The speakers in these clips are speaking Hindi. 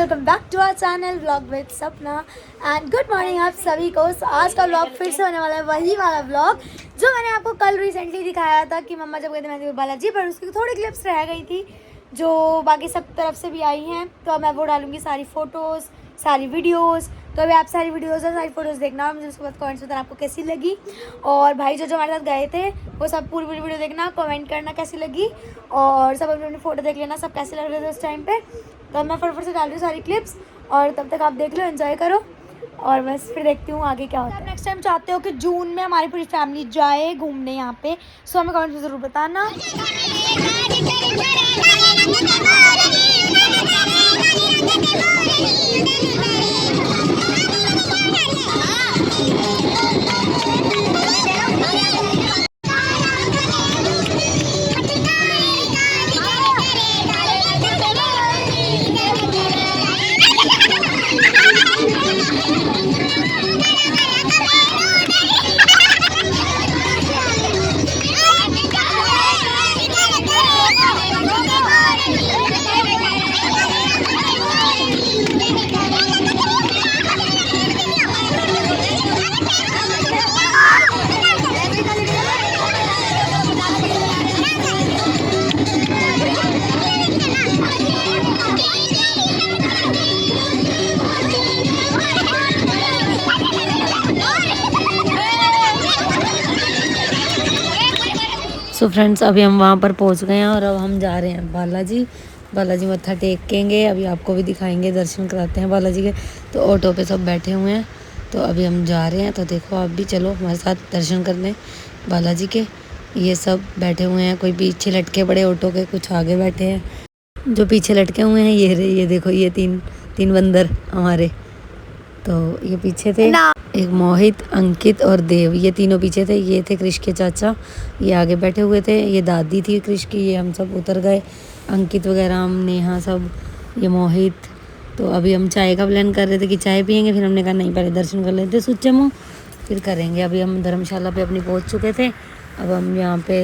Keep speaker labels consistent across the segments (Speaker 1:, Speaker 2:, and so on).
Speaker 1: Welcome back to our channel vlog with Sapna and good morning आप सभी को। आज का व्लॉग फिर से होने वाला है वही वाला व्लॉग जो मैंने आपको कल रिसेंटली दिखाया था कि मम्मा जब गए थे मेहंदी बालाजी पर उसकी थोड़ी क्लिप्स रह गई थी जो बाकी सब तरफ से भी आई हैं, तो मैं वो डालूंगी सारी फ़ोटोज़ सारी वीडियोज़। तो अभी आप सारी वीडियोज़ और सारी फ़ोटोज़ देखना और मुझे उसके बाद कमेंट्स बताना आपको कैसी लगी। और भाई जो हमारे साथ गए थे वो सब पूरी वीडियो देखना, कमेंट करना कैसी लगी और सब अपनी फ़ोटो देख लेना सब कैसे लग रहे थे उस टाइम पे। तो मैं फटाफट से डाल रही हूँ सारी क्लिप्स और तब तक आप देख लो, एंजॉय करो और बस फिर देखती हूँ आगे क्या होता है। नेक्स्ट टाइम चाहते हो कि जून में हमारी पूरी फैमिली जाए घूमने यहाँ पे, सो हमें कमेंट में ज़रूर बताना।
Speaker 2: सो फ्रेंड्स अभी हम वहाँ पर पहुँच गए हैं और अब हम जा रहे हैं बालाजी मत्था टेकेंगे। अभी आपको भी दिखाएंगे, दर्शन कराते हैं बालाजी के। तो ऑटो पे सब बैठे हुए हैं तो अभी हम जा रहे हैं, तो देखो आप भी चलो हमारे साथ दर्शन करने बालाजी के। ये सब बैठे हुए हैं, कोई पीछे लटके पड़े ऑटो के, कुछ आगे बैठे हैं। जो पीछे लटके हुए हैं ये देखो, ये तीन बंदर हमारे। तो ये पीछे थे, एक मोहित, अंकित और देव, ये तीनों पीछे थे। ये थे कृष के चाचा, ये आगे बैठे हुए थे। ये दादी थी कृष की, ये हम सब उतर गए, अंकित वगैरह, हम नेहा सब, ये मोहित। तो अभी हम चाय का प्लान कर रहे थे कि चाय पियेंगे, फिर हमने कहा नहीं पहले दर्शन कर लेते सुच्चे मुँह फिर करेंगे। अभी हम धर्मशाला पे अपनी पहुंच चुके थे, अब हम यहाँ पे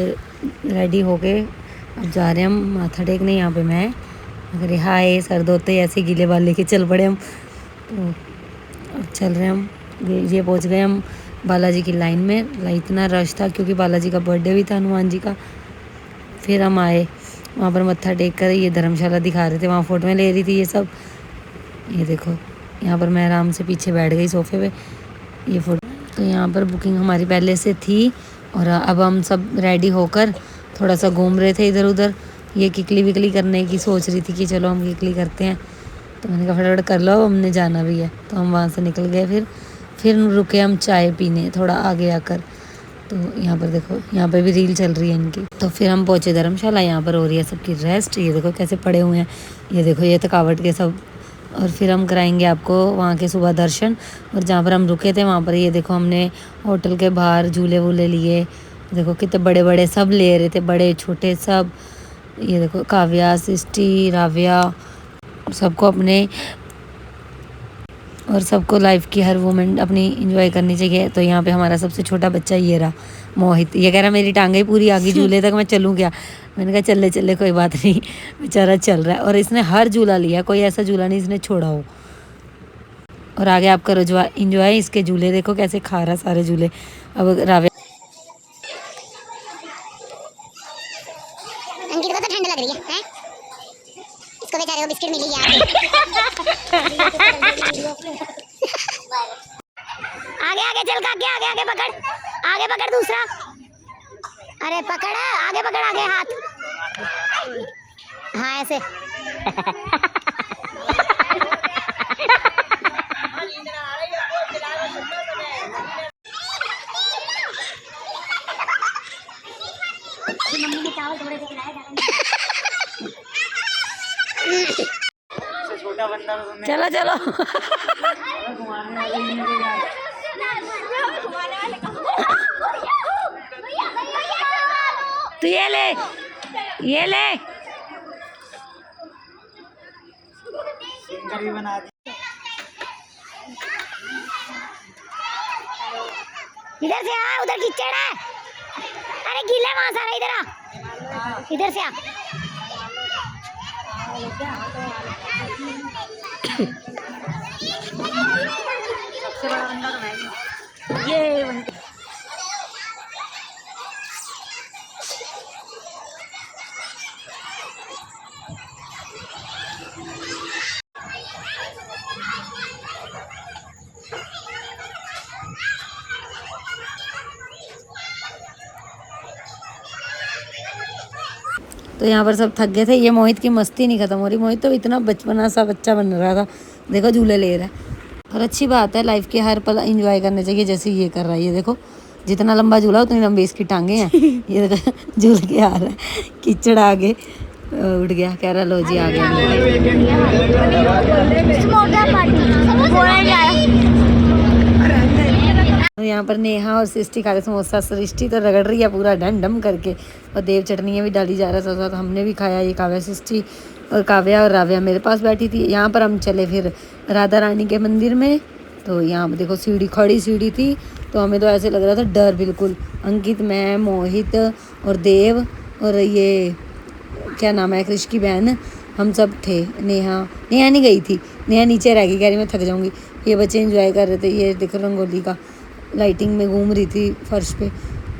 Speaker 2: रेडी हो गए, अब जा रहे हैं हम माथा टेकने। यहाँ पे मैं अगर हाय सर धोते ऐसे गीले बाल लेके चल पड़े हम। तो अब चल रहे हैं हम, ये पहुंच गए हम बालाजी की लाइन में। इतना रश था क्योंकि बालाजी का बर्थडे भी था, हनुमान जी का। फिर हम आए वहाँ पर मत्था टेक कर, ये धर्मशाला दिखा रहे थे, वहाँ फ़ोटो में ले रही थी ये सब। ये देखो यहाँ पर मैं आराम से पीछे बैठ गई सोफे पे, ये फ़ोटो। तो यहाँ पर बुकिंग हमारी पहले से थी और अब हम सब रेडी होकर थोड़ा सा घूम रहे थे इधर उधर। ये किकली विकली करने की सोच रही थी कि चलो हम किकली करते हैं, तो मैंने कहा फटाफट कर लो, हमने जाना भी है। तो हम वहाँ से निकल गए, फिर रुके हम चाय पीने थोड़ा आगे आकर। तो यहाँ पर देखो, यहाँ पर भी रील चल रही है इनकी। तो फिर हम पहुँचे धर्मशाला, यहाँ पर हो रही है सबकी रेस्ट। ये देखो कैसे पड़े हुए हैं, ये देखो ये थकावट के सब। और फिर हम कराएंगे आपको वहाँ के सुबह दर्शन। और जहाँ पर हम रुके थे वहाँ पर ये देखो हमने होटल के बाहर झूले वूले लिए, देखो कितने बड़े बड़े सब ले रहे थे, बड़े छोटे सब। ये देखो काव्या, सृष्टि, राव्या, सबको अपने और सबको लाइफ की हर मोमेंट अपनी एंजॉय करनी चाहिए। तो यहाँ पे हमारा सबसे छोटा बच्चा ये रहा मोहित, ये कह रहा मेरी टांगें पूरी आ गई झूले तक, मैं चलूँ क्या? मैंने कहा चले चले कोई बात नहीं, बेचारा चल रहा है। और इसने हर झूला लिया, कोई ऐसा झूला नहीं इसने छोड़ा हो। और आगे आप करो इंजॉय इसके झूले, देखो कैसे खा रहा सारे झूले। अब रावे
Speaker 3: अंकित को तो ठंड लग रही है? इसको बेचारे को बिस्किट मिली यार। आगे आगे चल काके, आगे आगे पकड़ दूसरा। अरे पकड़, आगे पकड़, आगे हाथ, हाँ ऐसे। मम्मी ने चावल थोड़े से खिलाया
Speaker 2: चलो चलो तो ये ले
Speaker 1: बना दी।
Speaker 3: इधर से आ, उधर कीचड़ है। अरे गीला वहां सारा, इधर आ, इधर से आ।
Speaker 2: इससे बड़ा बंदा तो मैं ही। ये बंदा तो यहाँ पर सब थक गए थे। ये मोहित की मस्ती नहीं खत्म हो रही। मोहित तो इतना बचपना सा बच्चा बन रहा था, देखो झूले ले रहा है। और अच्छी बात है, लाइफ के हर पल एंजॉय करने चाहिए, जैसे ये कर रहा है। ये देखो जितना लंबा झूला उतनी लंबी इसकी टांगे हैं। ये देखो झूल के आ रहा है, कीचड़ आगे उठ गया, कह रहा लो जी आ गया। तो यहाँ पर नेहा और सृष्टि खा रहे समोसा। सृष्टि तो रगड़ रही है पूरा डम डम करके, और देव चटनियाँ भी डाली जा रहा था, साथ हमने भी खाया। ये काव्या, सृष्टि और काव्या और राव्या मेरे पास बैठी थी। यहाँ पर हम चले फिर राधा रानी के मंदिर में। तो यहाँ पर देखो सीढ़ी, खड़ी सीढ़ी थी, तो हमें तो ऐसे लग रहा था डर बिल्कुल। अंकित, मैं, मोहित और देव और ये क्या नाम है कृष की बहन, हम सब थे। नेहा नहीं गई थी, नेहा नीचे रह गई, कह रही मैं थक जाऊँगी। ये बच्चे एंजॉय कर रहे थे। ये देखो रंगोली का लाइटिंग में घूम रही थी फर्श पे।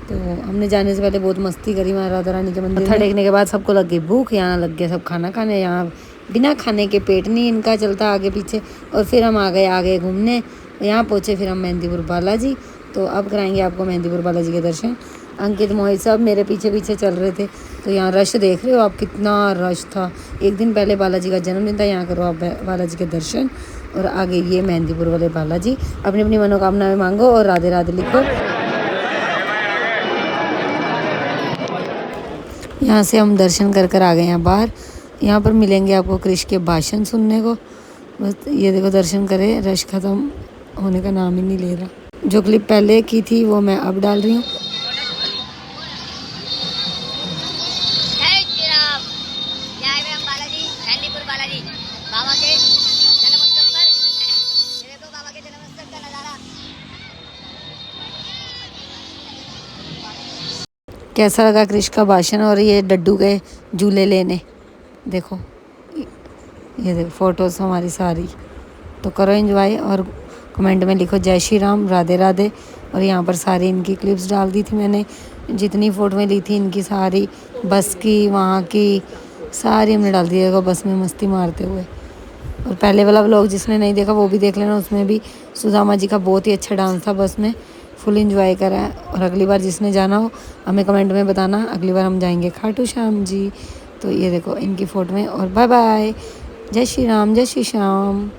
Speaker 2: तो हमने जाने से पहले बहुत मस्ती करी वहाँ राधा रानी के मंदिर। मत्था टेकने के बाद सबको लग गई भूख, यहाँ लग गया सब खाना खाने। यहाँ बिना खाने के पेट नहीं इनका चलता आगे पीछे। और फिर हम आ गए आगे घूमने। यहाँ पहुँचे फिर हम मेहंदीपुर बालाजी। तो अब कराएंगे आपको मेहंदीपुर बालाजी के दर्शन। अंकित, मोहित सब मेरे पीछे पीछे चल रहे थे। तो यहाँ रश देख रहे हो आप, कितना रश था। एक दिन पहले बालाजी का जन्मदिन था। यहाँ करो आप बालाजी के दर्शन। और आगे ये मेहंदीपुर वाले बालाजी। अपनी अपनी मनोकामनाएं मांगो और राधे राधे लिखो। यहाँ से हम दर्शन कर कर आ गए हैं बाहर। यहाँ पर मिलेंगे आपको कृष के भाषण सुनने को। बस ये देखो दर्शन करे, रश खत्म होने का नाम ही नहीं ले रहा। जो क्लिप पहले की थी वो मैं अब डाल रही हूँ। कैसा लगा कृष का भाषण और ये डड्डू के झूले लेने। देखो ये देखो फोटोज़ हमारी सारी। तो करो एंजॉय और कमेंट में लिखो जय श्री राम, राधे राधे। और यहाँ पर सारी इनकी क्लिप्स डाल दी थी मैंने, जितनी फ़ोटोएं ली थी इनकी सारी, बस की वहाँ की सारी हमने डाल दी। देखो बस में मस्ती मारते हुए। और पहले वाला व्लॉग जिसने नहीं देखा वो भी देख लेना, उसमें भी सुदामा जी का बहुत ही अच्छा डांस था। बस में फुल एंजॉय करा है। और अगली बार जिसने जाना हो हमें कमेंट में बताना, अगली बार हम जाएंगे खाटू श्याम जी। तो ये देखो इनकी फ़ोटो में। और बाय बाय, जय श्री राम, जय श्री श्याम।